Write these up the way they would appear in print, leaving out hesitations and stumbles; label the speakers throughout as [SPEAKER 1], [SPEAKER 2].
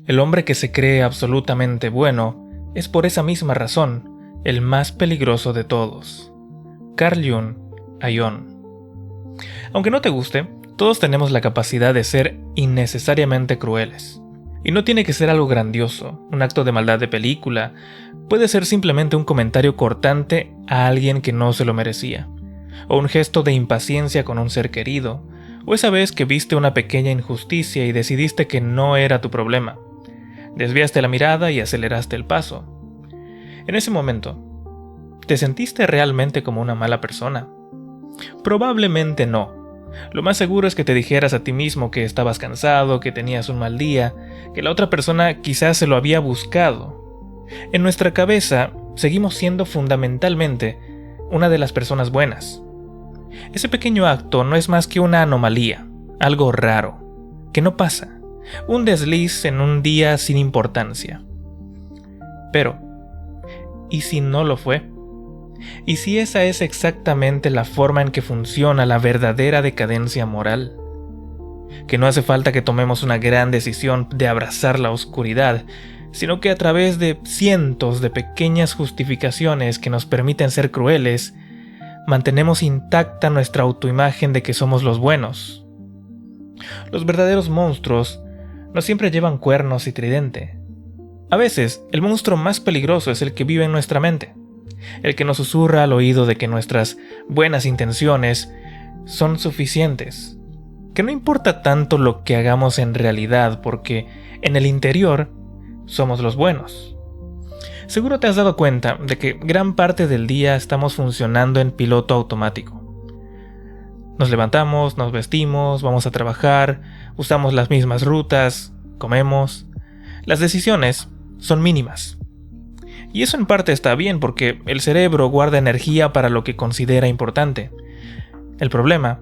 [SPEAKER 1] El hombre que se cree absolutamente bueno es por esa misma razón el más peligroso de todos. Carl Jung, Aion. Aunque no te guste, todos tenemos la capacidad de ser innecesariamente crueles. Y no tiene que ser algo grandioso, un acto de maldad de película. Puede ser simplemente un comentario cortante a alguien que no se lo merecía, o un gesto de impaciencia con un ser querido, o esa vez que viste una pequeña injusticia y decidiste que no era tu problema. Desviaste la mirada y aceleraste el paso. En ese momento, ¿te sentiste realmente como una mala persona? Probablemente no. Lo más seguro es que te dijeras a ti mismo que estabas cansado, que tenías un mal día, que la otra persona quizás se lo había buscado. En nuestra cabeza, seguimos siendo fundamentalmente una de las personas buenas. Ese pequeño acto no es más que una anomalía, algo raro, que no pasa, un desliz en un día sin importancia. Pero, ¿y si no lo fue? ¿Y si esa es exactamente la forma en que funciona la verdadera decadencia moral? Que no hace falta que tomemos una gran decisión de abrazar la oscuridad, sino que a través de cientos de pequeñas justificaciones que nos permiten ser crueles, mantenemos intacta nuestra autoimagen de que somos los buenos. Los verdaderos monstruos no siempre llevan cuernos y tridente. A veces, el monstruo más peligroso es el que vive en nuestra mente, el que nos susurra al oído de que nuestras buenas intenciones son suficientes, que no importa tanto lo que hagamos en realidad porque en el interior somos los buenos. Seguro te has dado cuenta de que gran parte del día estamos funcionando en piloto automático. Nos levantamos, nos vestimos, vamos a trabajar, usamos las mismas rutas, comemos. Las decisiones son mínimas. Y eso en parte está bien porque el cerebro guarda energía para lo que considera importante. El problema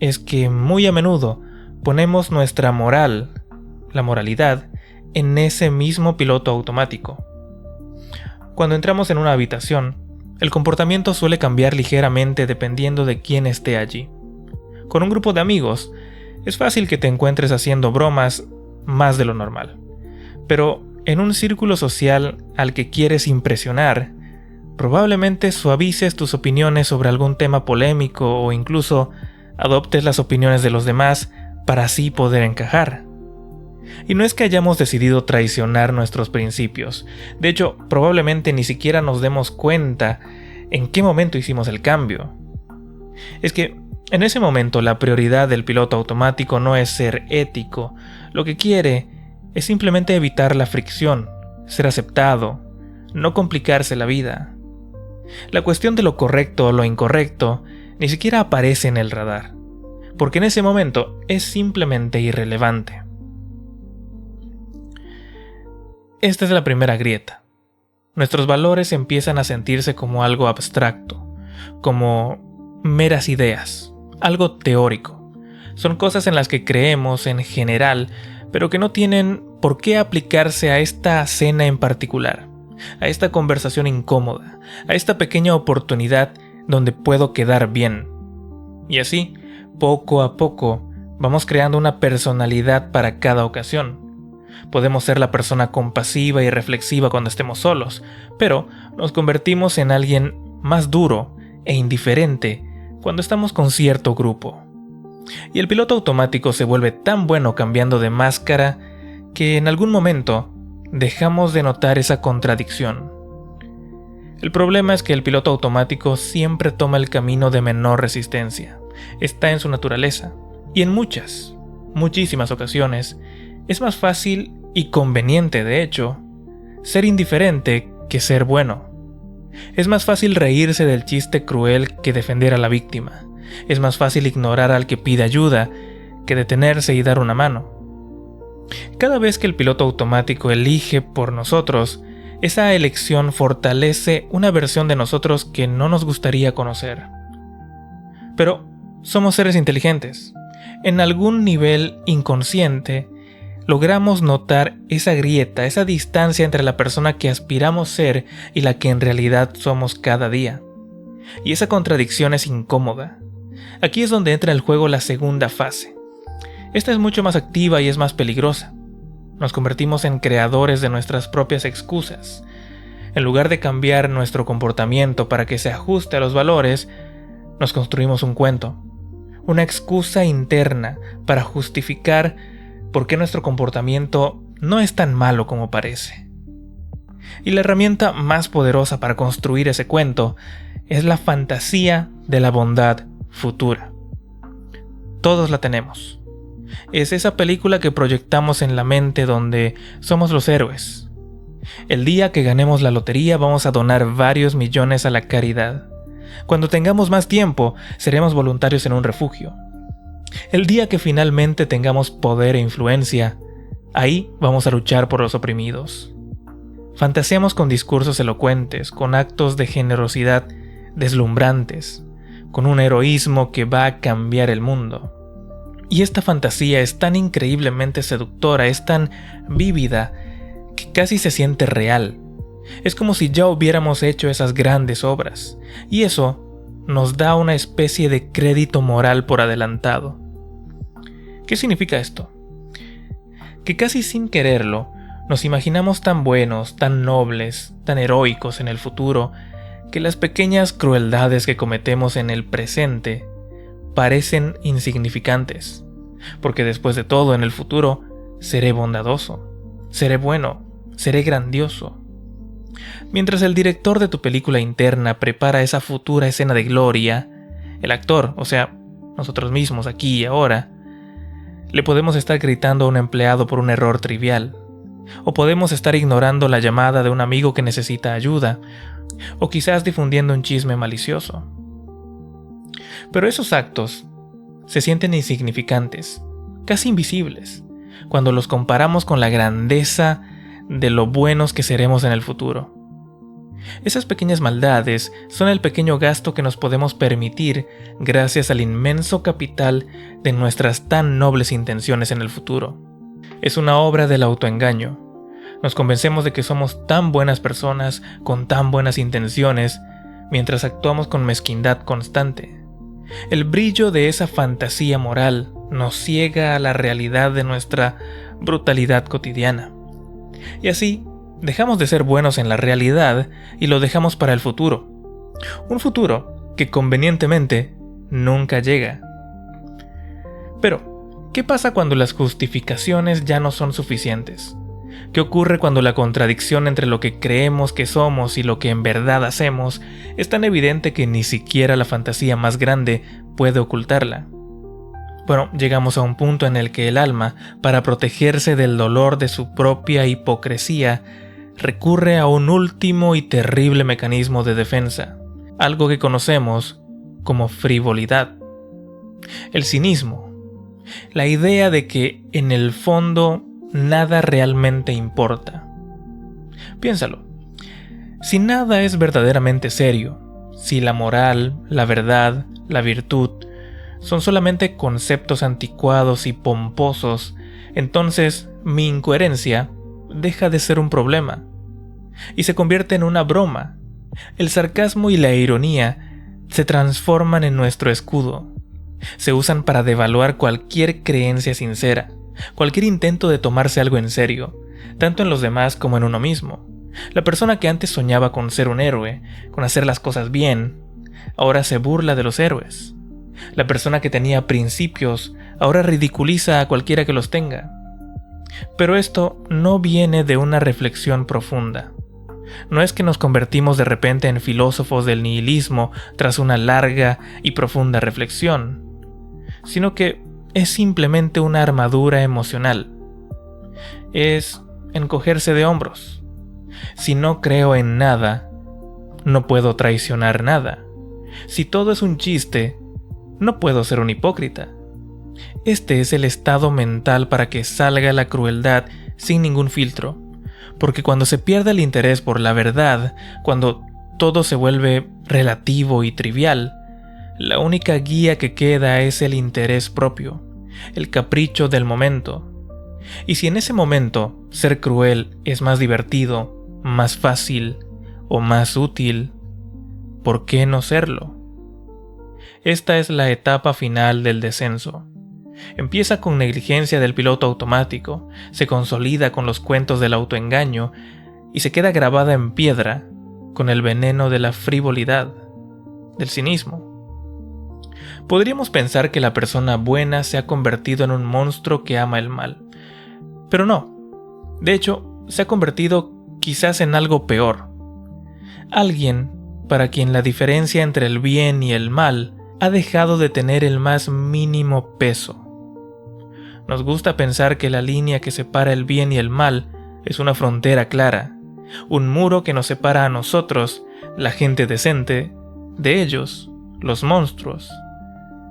[SPEAKER 1] es que muy a menudo ponemos nuestra moral, la moralidad, en ese mismo piloto automático. Cuando entramos en una habitación, el comportamiento suele cambiar ligeramente dependiendo de quién esté allí. Con un grupo de amigos, es fácil que te encuentres haciendo bromas más de lo normal. Pero en un círculo social al que quieres impresionar, probablemente suavices tus opiniones sobre algún tema polémico o incluso adoptes las opiniones de los demás para así poder encajar. Y no es que hayamos decidido traicionar nuestros principios. De hecho, probablemente ni siquiera nos demos cuenta en qué momento hicimos el cambio. Es que en ese momento la prioridad del piloto automático no es ser ético. Lo que quiere es simplemente evitar la fricción, ser aceptado, no complicarse la vida. La cuestión de lo correcto o lo incorrecto ni siquiera aparece en el radar, porque en ese momento es simplemente irrelevante. Esta es la primera grieta. Nuestros valores empiezan a sentirse como algo abstracto, como meras ideas, algo teórico. Son cosas en las que creemos en general, pero que no tienen por qué aplicarse a esta cena en particular, a esta conversación incómoda, a esta pequeña oportunidad donde puedo quedar bien. Y así, poco a poco, vamos creando una personalidad para cada ocasión. Podemos ser la persona compasiva y reflexiva cuando estemos solos, pero nos convertimos en alguien más duro e indiferente cuando estamos con cierto grupo. Y el piloto automático se vuelve tan bueno cambiando de máscara que en algún momento dejamos de notar esa contradicción. El problema es que el piloto automático siempre toma el camino de menor resistencia. Está en su naturaleza. Y en muchísimas ocasiones, es más fácil y conveniente, de hecho, ser indiferente que ser bueno. Es más fácil reírse del chiste cruel que defender a la víctima. Es más fácil ignorar al que pide ayuda que detenerse y dar una mano. Cada vez que el piloto automático elige por nosotros, esa elección fortalece una versión de nosotros que no nos gustaría conocer. Pero somos seres inteligentes. En algún nivel inconsciente, logramos notar esa grieta, esa distancia entre la persona que aspiramos ser y la que en realidad somos cada día. Y esa contradicción es incómoda. Aquí es donde entra en juego la segunda fase. Esta es mucho más activa y es más peligrosa. nos convertimos en creadores de nuestras propias excusas. En lugar de cambiar nuestro comportamiento para que se ajuste a los valores, nos construimos un cuento, una excusa interna para justificar por qué nuestro comportamiento no es tan malo como parece. Y la herramienta más poderosa para construir ese cuento es la fantasía de la bondad futura. Todos la tenemos. Es esa película que proyectamos en la mente donde somos los héroes. El día que ganemos la lotería vamos a donar varios millones a la caridad. Cuando tengamos más tiempo, seremos voluntarios en un refugio. El día que finalmente tengamos poder e influencia, ahí vamos a luchar por los oprimidos. Fantaseamos con discursos elocuentes, con actos de generosidad deslumbrantes, con un heroísmo que va a cambiar el mundo. Y esta fantasía es tan increíblemente seductora, es tan vívida, que casi se siente real. Es como si ya hubiéramos hecho esas grandes obras, y eso nos da una especie de crédito moral por adelantado. ¿Qué significa esto? Que casi sin quererlo, nos imaginamos tan buenos, tan nobles, tan heroicos en el futuro, que las pequeñas crueldades que cometemos en el presente parecen insignificantes, porque después de todo en el futuro seré bondadoso, seré bueno, seré grandioso. Mientras el director de tu película interna prepara esa futura escena de gloria, el actor, o sea, nosotros mismos aquí y ahora, le podemos estar gritando a un empleado por un error trivial, o podemos estar ignorando la llamada de un amigo que necesita ayuda, o quizás difundiendo un chisme malicioso. Pero esos actos se sienten insignificantes, casi invisibles, cuando los comparamos con la grandeza de lo buenos que seremos en el futuro. Esas pequeñas maldades son el pequeño gasto que nos podemos permitir gracias al inmenso capital de nuestras tan nobles intenciones en el futuro. Es una obra del autoengaño. Nos convencemos de que somos tan buenas personas con tan buenas intenciones mientras actuamos con mezquindad constante. El brillo de esa fantasía moral nos ciega a la realidad de nuestra brutalidad cotidiana. Y así, dejamos de ser buenos en la realidad y lo dejamos para el futuro. Un futuro que convenientemente nunca llega. Pero, ¿qué pasa cuando las justificaciones ya no son suficientes? ¿Qué ocurre cuando la contradicción entre lo que creemos que somos y lo que en verdad hacemos es tan evidente que ni siquiera la fantasía más grande puede ocultarla? Bueno, llegamos a un punto en el que el alma, para protegerse del dolor de su propia hipocresía, recurre a un último y terrible mecanismo de defensa, algo que conocemos como frivolidad. El cinismo, la idea de que en el fondo nada realmente importa. Piénsalo, si nada es verdaderamente serio, si la moral, la verdad, la virtud son solamente conceptos anticuados y pomposos, entonces mi incoherencia deja de ser un problema y se convierte en una broma. El sarcasmo y la ironía se transforman en nuestro escudo. Se usan para devaluar cualquier creencia sincera, cualquier intento de tomarse algo en serio, tanto en los demás como en uno mismo. La persona que antes soñaba con ser un héroe, con hacer las cosas bien, ahora se burla de los héroes. La persona que tenía principios ahora ridiculiza a cualquiera que los tenga. Pero esto no viene de una reflexión profunda. No es que nos convertimos de repente en filósofos del nihilismo tras una larga y profunda reflexión, sino que es simplemente una armadura emocional. Es encogerse de hombros. Si no creo en nada, no puedo traicionar nada. Si todo es un chiste, no puedo ser un hipócrita. Este es el estado mental para que salga la crueldad sin ningún filtro, porque cuando se pierde el interés por la verdad, cuando todo se vuelve relativo y trivial, la única guía que queda es el interés propio, el capricho del momento. Y si en ese momento ser cruel es más divertido, más fácil o más útil, ¿por qué no serlo? Esta es la etapa final del descenso. Empieza con negligencia del piloto automático, se consolida con los cuentos del autoengaño y se queda grabada en piedra con el veneno de la frivolidad, del cinismo. Podríamos pensar que la persona buena se ha convertido en un monstruo que ama el mal, pero no. De hecho, se ha convertido quizás en algo peor. Alguien para quien la diferencia entre el bien y el mal ha dejado de tener el más mínimo peso. Nos gusta pensar que la línea que separa el bien y el mal es una frontera clara, un muro que nos separa a nosotros, la gente decente, de ellos, los monstruos.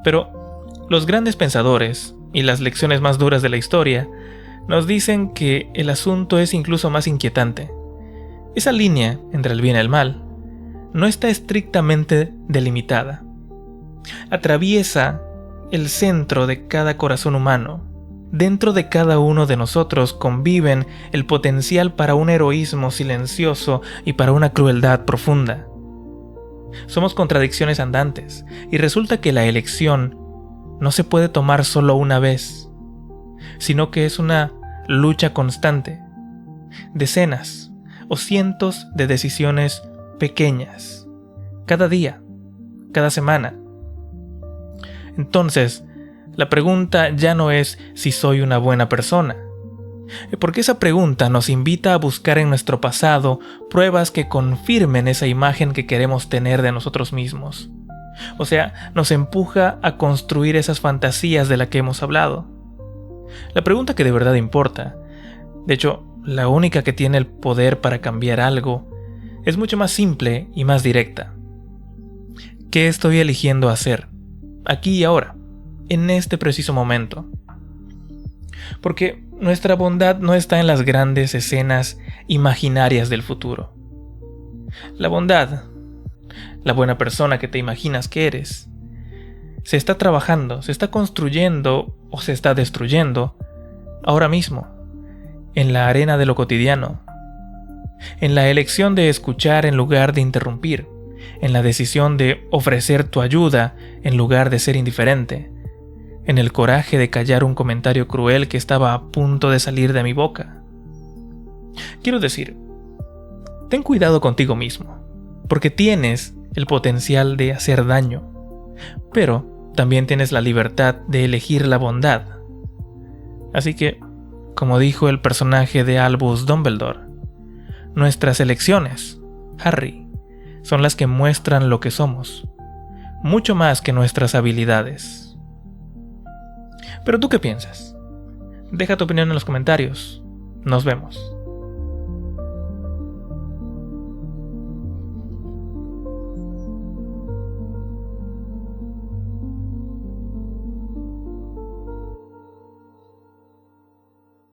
[SPEAKER 1] Pero los grandes pensadores y las lecciones más duras de la historia nos dicen que el asunto es incluso más inquietante. Esa línea entre el bien y el mal no está estrictamente delimitada. Atraviesa el centro de cada corazón humano. Dentro de cada uno de nosotros conviven el potencial para un heroísmo silencioso y para una crueldad profunda. Somos contradicciones andantes, y resulta que la elección no se puede tomar solo una vez, sino que es una lucha constante. Decenas o cientos de decisiones pequeñas, cada día, cada semana. Entonces, la pregunta ya no es si soy una buena persona, porque esa pregunta nos invita a buscar en nuestro pasado pruebas que confirmen esa imagen que queremos tener de nosotros mismos. O sea, nos empuja a construir esas fantasías de las que hemos hablado. La pregunta que de verdad importa, de hecho, la única que tiene el poder para cambiar algo, es mucho más simple y más directa. ¿Qué estoy eligiendo hacer, aquí y ahora, en este preciso momento? Porque nuestra bondad no está en las grandes escenas imaginarias del futuro. La bondad, la buena persona que te imaginas que eres, se está trabajando, se está construyendo o se está destruyendo ahora mismo, en la arena de lo cotidiano, en la elección de escuchar en lugar de interrumpir, en la decisión de ofrecer tu ayuda en lugar de ser indiferente, en el coraje de callar un comentario cruel que estaba a punto de salir de mi boca. Quiero decir, ten cuidado contigo mismo, porque tienes el potencial de hacer daño, pero también tienes la libertad de elegir la bondad. Así que, como dijo el personaje de Albus Dumbledore, nuestras elecciones, Harry, son las que muestran lo que somos, mucho más que nuestras habilidades. ¿Pero tú qué piensas? Deja tu opinión en los comentarios. Nos vemos.